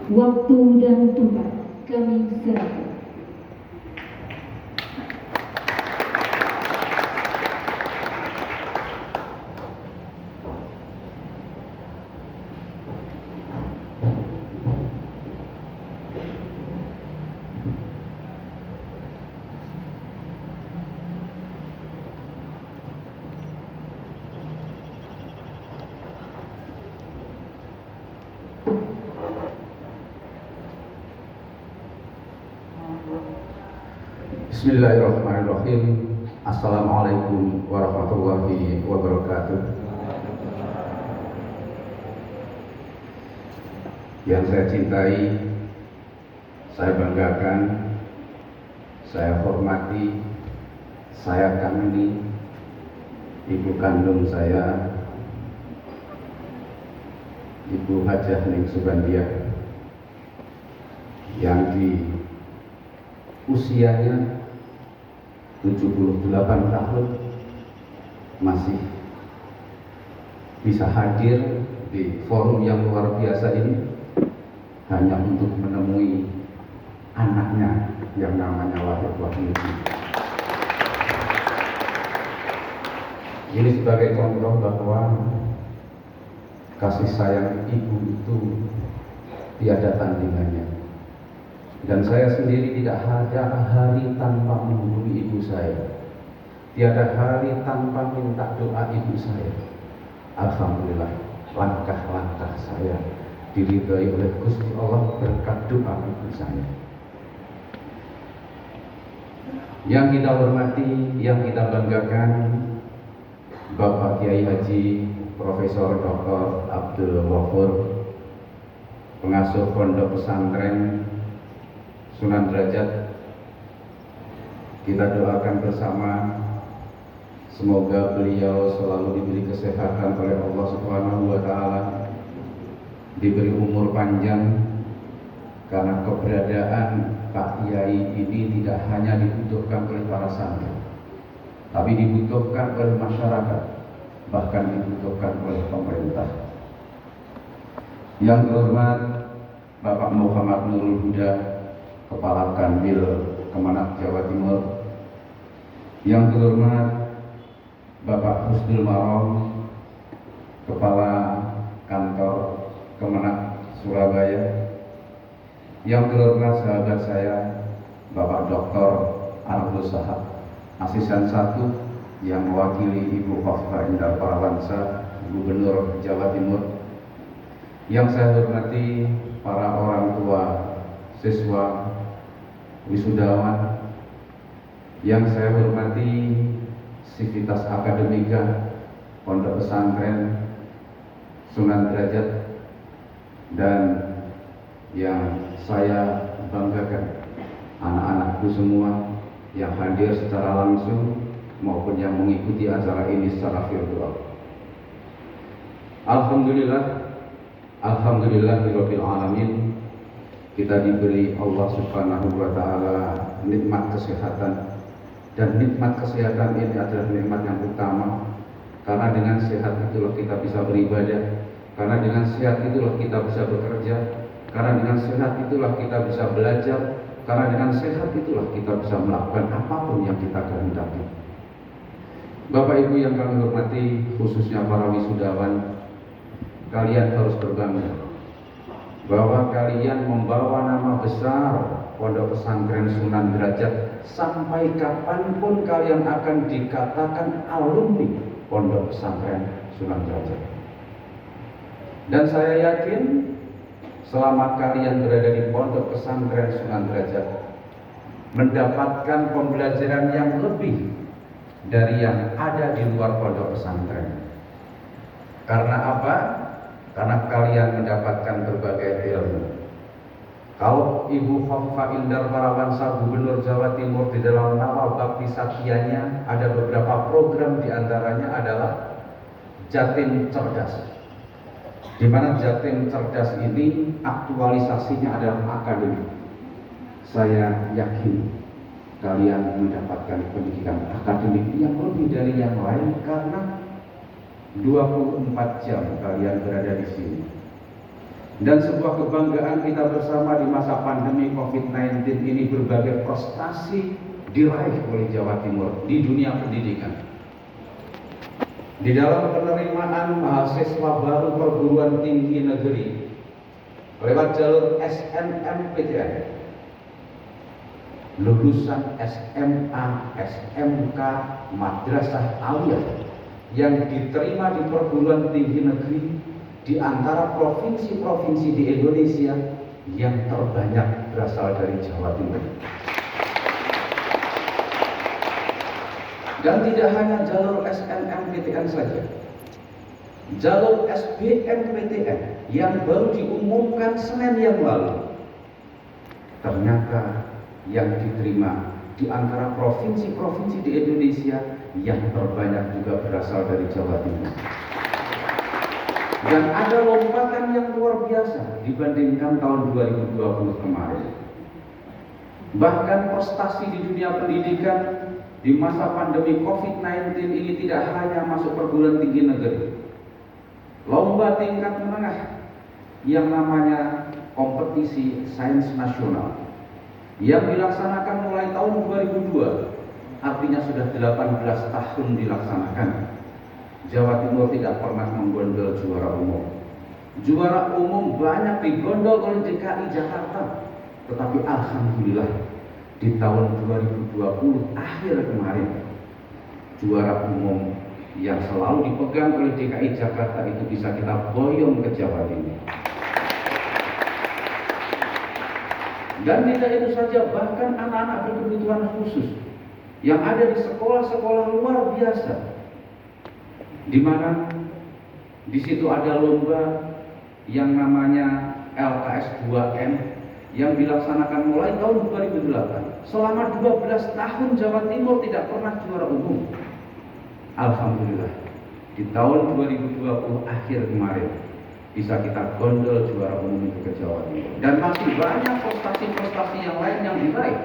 Waktu dan tempat kami serahkan. Bismillahirrahmanirrahim. Assalamualaikum warahmatullahi wabarakatuh. Yang saya cintai, saya banggakan, saya hormati, saya kagumi ibu kandung saya, Ibu Hajah Ning Subandia, yang di usianya 78 tahun masih bisa hadir di forum yang luar biasa ini hanya untuk menemui anaknya yang namanya Wahid Wahyudi. Ini sebagai contoh bahwa kasih sayang ibu itu tiada tandingannya. Dan saya sendiri tidak ada hari tanpa menghubungi ibu saya. Tiada hari tanpa minta doa ibu saya. Alhamdulillah, langkah-langkah saya diridhai oleh Gusti Allah berkat doa ibu saya. Yang kita hormati, yang kita banggakan, Bapak Kiai Haji Profesor Dr. Abdul Ghafur, pengasuh Pondok Pesantren Sunan Derajat. Kita doakan bersama semoga beliau selalu diberi kesehatan oleh Allah Subhanahu wa taala, diberi umur panjang, karena keberadaan Pak Kiai ini tidak hanya dibutuhkan oleh para santri, tapi dibutuhkan oleh masyarakat, bahkan dibutuhkan oleh pemerintah. Yang terhormat Bapak Muhammad Nurul Huda, Kepala Kanwil Kemenak Jawa Timur. Yang terhormat Bapak Husnul Marom, Kepala Kantor Kemenak Surabaya. Yang terhormat sahabat saya Bapak Dr. Argo Sahab, Asisten 1 yang mewakili Ibu Khofifah Indar Parawansa, Gubernur Jawa Timur. Yang saya hormati para orang tua, siswa, wisudawan. Yang saya hormati Sivitas Akademika Pondok Pesantren Sunan Derajat, dan yang saya banggakan anak-anakku semua yang hadir secara langsung maupun yang mengikuti acara ini secara virtual. Alhamdulillahirabbil alamin, kita diberi Allah Subhanahu wa taala nikmat kesehatan, dan nikmat kesehatan ini adalah nikmat yang utama, karena dengan sehat itulah kita bisa beribadah, karena dengan sehat itulah kita bisa bekerja, karena dengan sehat itulah kita bisa belajar, karena dengan sehat itulah kita bisa melakukan apapun yang kita kehendaki. Bapak Ibu yang kami hormati, khususnya para wisudawan, kalian harus berbangga bahwa kalian membawa nama besar Pondok Pesantren Sunan Derajat. Sampai kapanpun kalian akan dikatakan alumni Pondok Pesantren Sunan Derajat. Dan saya yakin selama kalian berada di Pondok Pesantren Sunan Derajat, mendapatkan pembelajaran yang lebih dari yang ada di luar pondok pesantren. Karena apa? Karena kalian mendapatkan berbagai ilmu. Kalau Ibu Khofifah Indar Parawansa, Gubernur Jawa Timur, di dalam nama bakti satyanya ada beberapa program, diantaranya adalah Jatim Cerdas, di mana Jatim Cerdas ini aktualisasinya adalah akademik. Saya yakin kalian mendapatkan pendidikan akademik yang lebih dari yang lain, karena 24 jam kalian berada di sini. Dan sebuah kebanggaan kita bersama di masa pandemi COVID-19 ini, berbagai prestasi diraih oleh Jawa Timur di dunia pendidikan. Di dalam penerimaan mahasiswa baru perguruan tinggi negeri lewat jalur SNMPTN, lulusan SMA, SMK, madrasah aliyah yang diterima di perguruan tinggi negeri di antara provinsi-provinsi di Indonesia yang terbanyak berasal dari Jawa Timur. Dan tidak hanya jalur SNMPTN saja, jalur SBMPTN yang baru diumumkan Senin yang lalu, ternyata yang diterima di antara provinsi-provinsi di Indonesia yang terbanyak juga berasal dari Jawa Timur. Dan ada lompatan yang luar biasa dibandingkan tahun 2020 kemarin. Bahkan prestasi di dunia pendidikan di masa pandemi COVID-19 ini tidak hanya masuk perguruan tinggi negeri. Lomba tingkat menengah yang namanya kompetisi sains nasional yang dilaksanakan mulai tahun 2002, artinya sudah 18 tahun dilaksanakan. Jawa Timur tidak pernah menggondol juara umum. Juara umum banyak digondol oleh DKI Jakarta, tetapi alhamdulillah di tahun 2020 akhir kemarin, juara umum yang selalu dipegang oleh DKI Jakarta itu bisa kita boyong ke Jawa Timur. Dan tidak itu saja, bahkan anak-anak berkebutuhan khusus yang ada di sekolah-sekolah luar biasa, di mana di situ ada lomba yang namanya LKS 2M yang dilaksanakan mulai tahun 2008. Selama 12 tahun Jawa Timur tidak pernah juara umum. Alhamdulillah di tahun 2020 akhir kemarin bisa kita gondol juara umum itu ke Jawa Timur. Dan masih banyak prestasi-prestasi yang lain yang diraih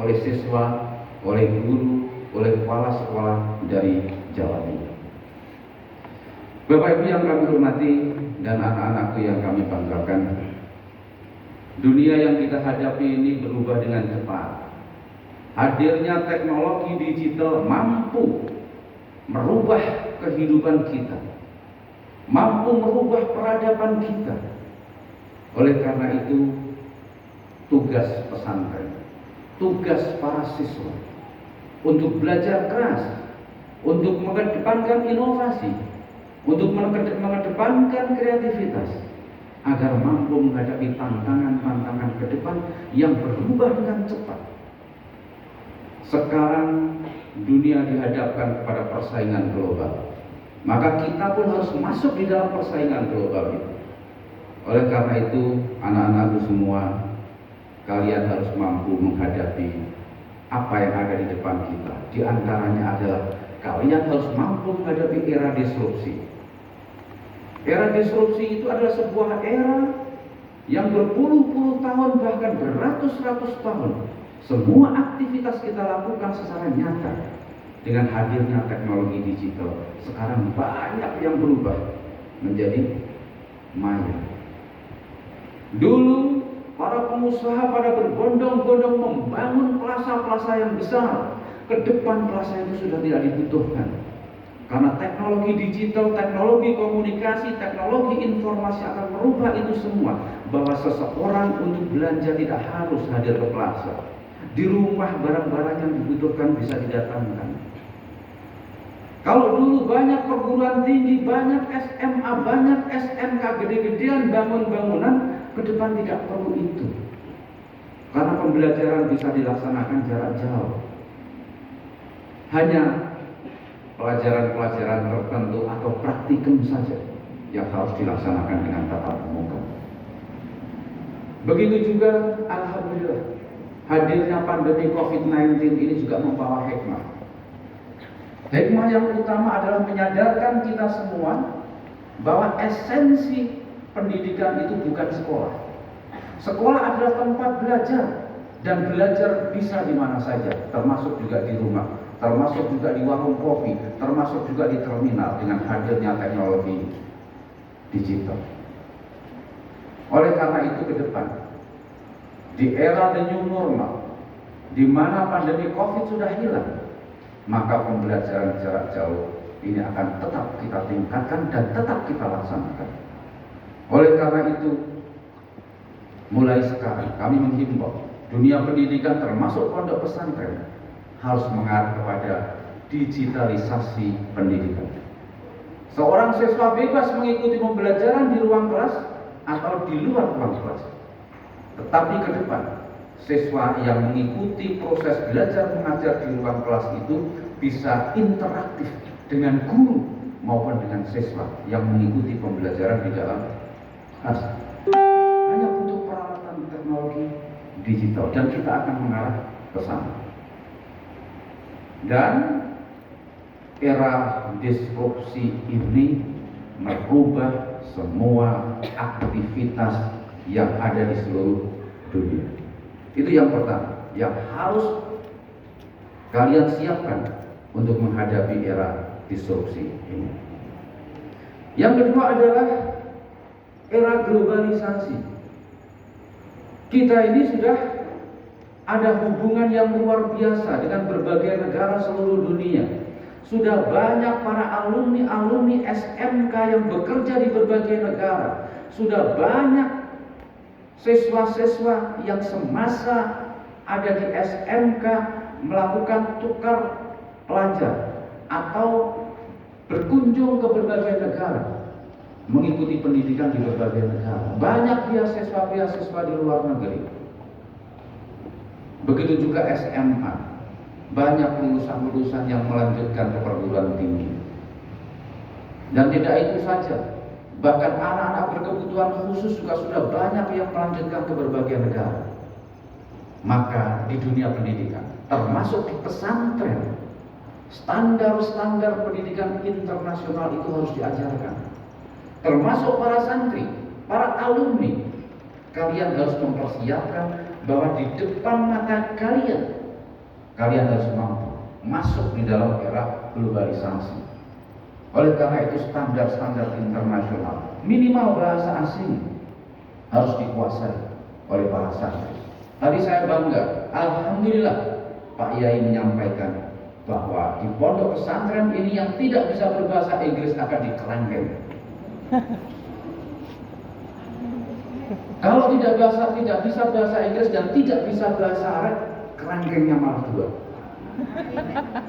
oleh siswa, oleh guru, oleh kepala sekolah dari Jawa Timur. Bapak Ibu yang kami hormati dan anak-anakku yang kami banggakan, dunia yang kita hadapi ini berubah dengan cepat. Hadirnya teknologi digital mampu merubah kehidupan kita, mampu merubah peradaban kita. Oleh karena itu, tugas pesantren, tugas para siswa untuk belajar keras, untuk mengedepankan inovasi, untuk mengedepankan kreativitas, agar mampu menghadapi tantangan-tantangan ke depan yang berubah dengan cepat. Sekarang dunia dihadapkan kepada persaingan global, maka kita pun harus masuk di dalam persaingan global itu. Oleh karena itu, anak-anakku semua, kalian harus mampu menghadapi apa yang ada di depan kita. Di antaranya adalah kalian harus mampu menghadapi era disrupsi. Era disrupsi itu adalah sebuah era yang berpuluh-puluh tahun, bahkan beratus-ratus tahun, semua aktivitas kita lakukan secara nyata. Dengan hadirnya teknologi digital, sekarang banyak yang berubah menjadi maya. Dulu para pengusaha pada berbondong-bondong membangun plaza-plaza yang besar. Ke depan plaza itu sudah tidak dibutuhkan, karena teknologi digital, teknologi komunikasi, teknologi informasi akan merubah itu semua. Bahwa seseorang untuk belanja tidak harus hadir ke plaza. Di rumah barang-barang yang dibutuhkan bisa didatangkan. Kalau dulu banyak perguruan tinggi, banyak SMA, banyak SMK, gede-gedean bangun bangunan, ke depan tidak perlu itu. Karena pembelajaran bisa dilaksanakan jarak jauh. Hanya pelajaran-pelajaran tertentu atau praktikum saja yang harus dilaksanakan dengan tatap muka. Begitu juga, alhamdulillah, hadirnya pandemi COVID-19 ini juga membawa hikmah. Hikmah yang utama adalah menyadarkan kita semua bahwa esensi pendidikan itu bukan sekolah. Sekolah adalah tempat belajar, dan belajar bisa di mana saja, termasuk juga di rumah, termasuk juga di warung kopi, termasuk juga di terminal dengan hadirnya teknologi digital. Oleh karena itu ke depan, di era the new normal, di mana pandemi COVID sudah hilang, maka pembelajaran jarak jauh ini akan tetap kita tingkatkan dan tetap kita laksanakan. Oleh karena itu, mulai sekarang kami menghimbau dunia pendidikan termasuk pondok pesantren harus mengarah kepada digitalisasi pendidikan. Seorang siswa bebas mengikuti pembelajaran di ruang kelas atau di luar ruang kelas. Tetapi ke depan, siswa yang mengikuti proses belajar mengajar di ruang kelas itu bisa interaktif dengan guru maupun dengan siswa yang mengikuti pembelajaran di dalam kelas. Hanya butuh peralatan teknologi digital dan kita akan mengarah ke sana. Dan era disrupsi ini merubah semua aktivitas yang ada di seluruh dunia. Itu yang pertama yang harus kalian siapkan untuk menghadapi era disrupsi ini. Yang kedua adalah era globalisasi. Kita ini sudah ada hubungan yang luar biasa dengan berbagai negara seluruh dunia. Sudah banyak para alumni SMK yang bekerja di berbagai negara. Sudah banyak siswa-siswa yang semasa ada di SMK melakukan tukar pelajar atau berkunjung ke berbagai negara, mengikuti pendidikan di berbagai negara. Banyak beasiswa di luar negeri. Begitu juga SMA. Banyak lulusan-lulusan yang melanjutkan ke perguruan tinggi. Dan tidak itu saja, bahkan anak-anak berkebutuhan khusus juga sudah banyak yang melanjutkan ke berbagai negara. Maka di dunia pendidikan, termasuk di pesantren, standar-standar pendidikan internasional itu harus diajarkan. Termasuk para santri, para alumni, kalian harus mempersiapkan bahwa di depan mata kalian harus mampu masuk di dalam era globalisasi. Oleh karena itu standar-standar internasional, minimal bahasa asing harus dikuasai oleh para santri. Tadi saya bangga, alhamdulillah Pak Yai menyampaikan bahwa di pondok pesantren ini yang tidak bisa berbahasa Inggris akan dikerangkeng. Kalau tidak bisa bahasa Inggris dan tidak bisa bahasa Arab, kerangkengnya malah dua.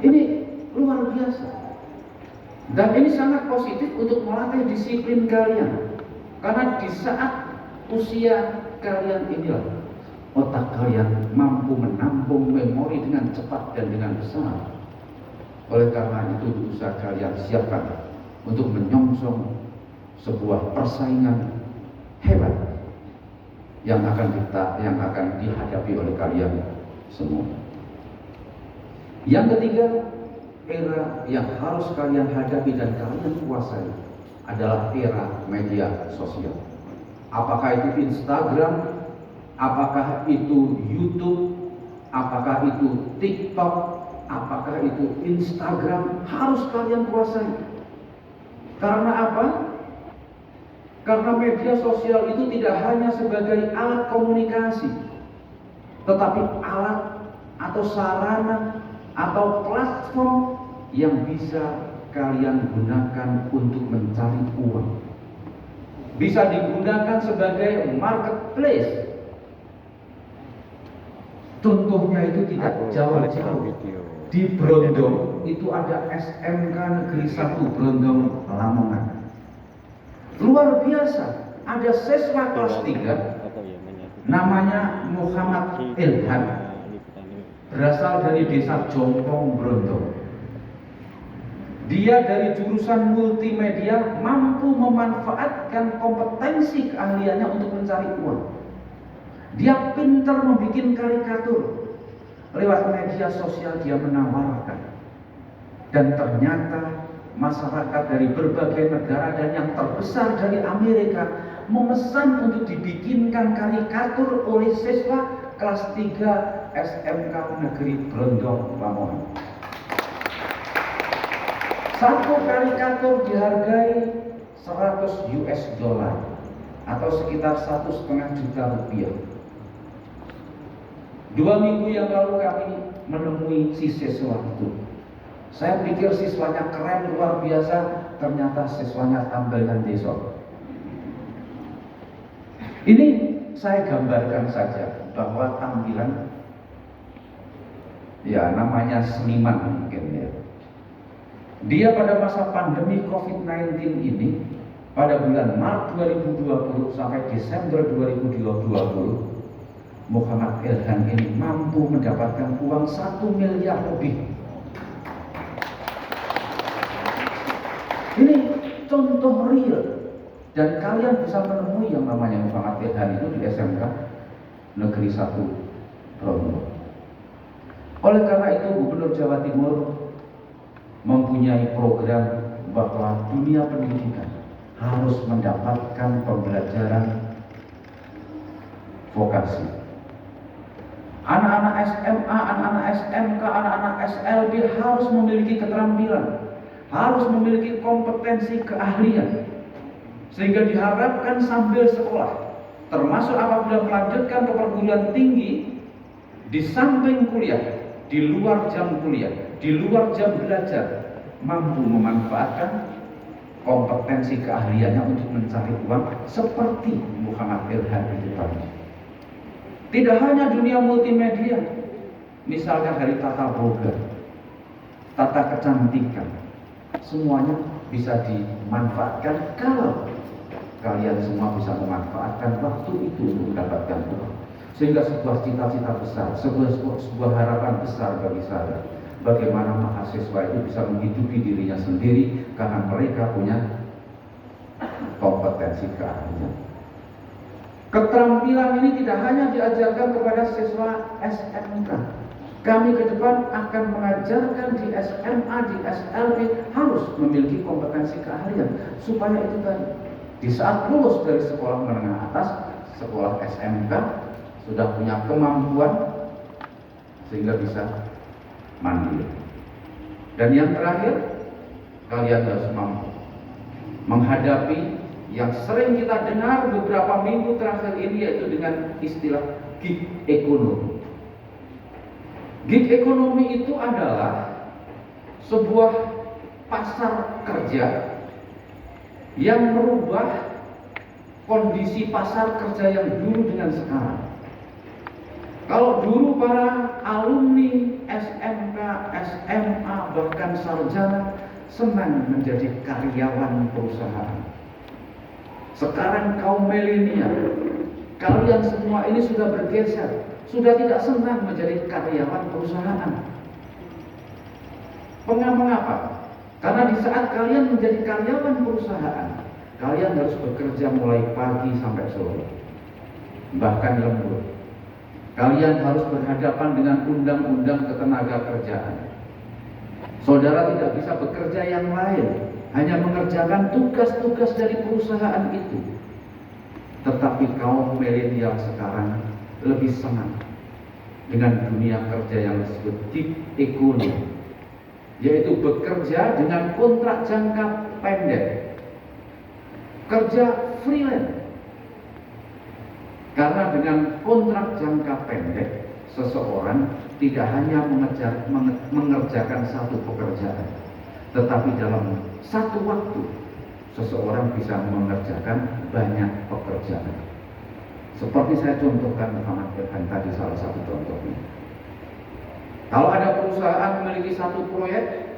Ini luar biasa. Dan ini sangat positif untuk melatih disiplin kalian. Karena di saat usia kalian inilah otak kalian mampu menampung memori dengan cepat dan dengan besar. Oleh karena itu berusaha kalian siapkan untuk menyongsong sebuah persaingan hebat yang akan dihadapi oleh kalian semua. Yang ketiga, era yang harus kalian hadapi dan kalian kuasai adalah era media sosial. Apakah itu Instagram, apakah itu YouTube, apakah itu TikTok, apakah itu Instagram, harus kalian kuasai. Karena apa? Karena media sosial itu tidak hanya sebagai alat komunikasi, tetapi alat atau sarana atau platform yang bisa kalian gunakan untuk mencari uang. Bisa digunakan sebagai marketplace. Contohnya itu tidak jauh-jauh. Di Brondong itu ada SMK Negeri 1 Brondong Lamongan. Luar biasa, ada siswa kelas 3 namanya Muhammad Ilham, berasal dari desa Jompong Brondong. Dia dari jurusan multimedia mampu memanfaatkan kompetensi keahliannya untuk mencari uang. Dia pintar membuat karikatur. Lewat media sosial dia menawarkan. Dan ternyata masyarakat dari berbagai negara dan yang terbesar dari Amerika memesan untuk dibikinkan karikatur oleh siswa kelas 3 SMK Negeri Brondong Lamongan. Satu karikatur dihargai $100. atau sekitar 1,5 juta rupiah. 2 minggu yang lalu kami menemui si siswa itu. Saya pikir siswanya keren luar biasa, ternyata siswanya tambelkan desok. Ini saya gambarkan saja bahwa tampilan, ya namanya seniman mungkin ya. Dia pada masa pandemi COVID-19 ini, pada bulan Maret 2020 sampai Desember 2020, Muhammad Ilham ini mampu mendapatkan uang 1 miliar lebih. Ini contoh real. Dan kalian bisa menemui yang namanya Muhammad Ilham itu di SMK Negeri 1 Prono. Oleh karena itu Gubernur Jawa Timur mempunyai program bahwa dunia pendidikan harus mendapatkan pembelajaran vokasi. Anak-anak SMA, anak-anak SMK, anak-anak SLB harus memiliki keterampilan, harus memiliki kompetensi keahlian, sehingga diharapkan sambil sekolah, termasuk apabila melanjutkan ke perguruan tinggi, di samping kuliah, di luar jam kuliah, di luar jam belajar, mampu memanfaatkan kompetensi keahliannya untuk mencari uang seperti Muhammad Ilham itu tadi. Tidak hanya dunia multimedia, misalnya dari tata boga, tata kecantikan, semuanya bisa dimanfaatkan kalau kalian semua bisa memanfaatkan waktu itu untuk mendapatkan uang. Sehingga sebuah cita-cita besar, sebuah harapan besar bagi saya, bagaimana mahasiswa itu bisa menghidupi dirinya sendiri karena mereka punya kompetensi keahlian. Keterampilan ini tidak hanya diajarkan kepada siswa SMK. Kami ke depan akan mengajarkan di SMA, di SLB harus memiliki kompetensi keahlian supaya itu tadi di saat lulus dari sekolah menengah atas, sekolah SMK sudah punya kemampuan sehingga bisa mandiri. Dan yang terakhir, kalian harus mampu menghadapi yang sering kita dengar beberapa minggu terakhir ini, yaitu dengan istilah gig ekonomi. Gig ekonomi itu adalah sebuah pasar kerja yang merubah kondisi pasar kerja yang dulu dengan sekarang. Kalau dulu para alumni SMK, SMA, bahkan sarjana senang menjadi karyawan perusahaan. Sekarang kaum milenial, kalian semua ini sudah bergeser, sudah tidak senang menjadi karyawan perusahaan. Mengapa? Karena di saat kalian menjadi karyawan perusahaan, kalian harus bekerja mulai pagi sampai sore, bahkan lembur. Kalian harus berhadapan dengan undang-undang ketenagakerjaan. Saudara tidak bisa bekerja yang lain, hanya mengerjakan tugas-tugas dari perusahaan itu. Tetapi kaum milenial sekarang lebih senang dengan dunia kerja yang disebut gig ekonomi, yaitu bekerja dengan kontrak jangka pendek, kerja freelance. Karena dengan kontrak jangka pendek, seseorang tidak hanya mengerjakan satu pekerjaan, tetapi dalam satu waktu seseorang bisa mengerjakan banyak pekerjaan. Seperti saya contohkan Muhammad Ilham tadi, salah satu contohnya. Kalau ada perusahaan memiliki satu proyek,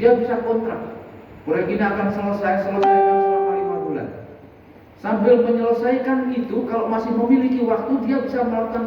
dia bisa kontrak. Proyek ini akan selesaikan selama 5 bulan. Sambil menyelesaikan itu, kalau masih memiliki waktu, dia bisa melakukan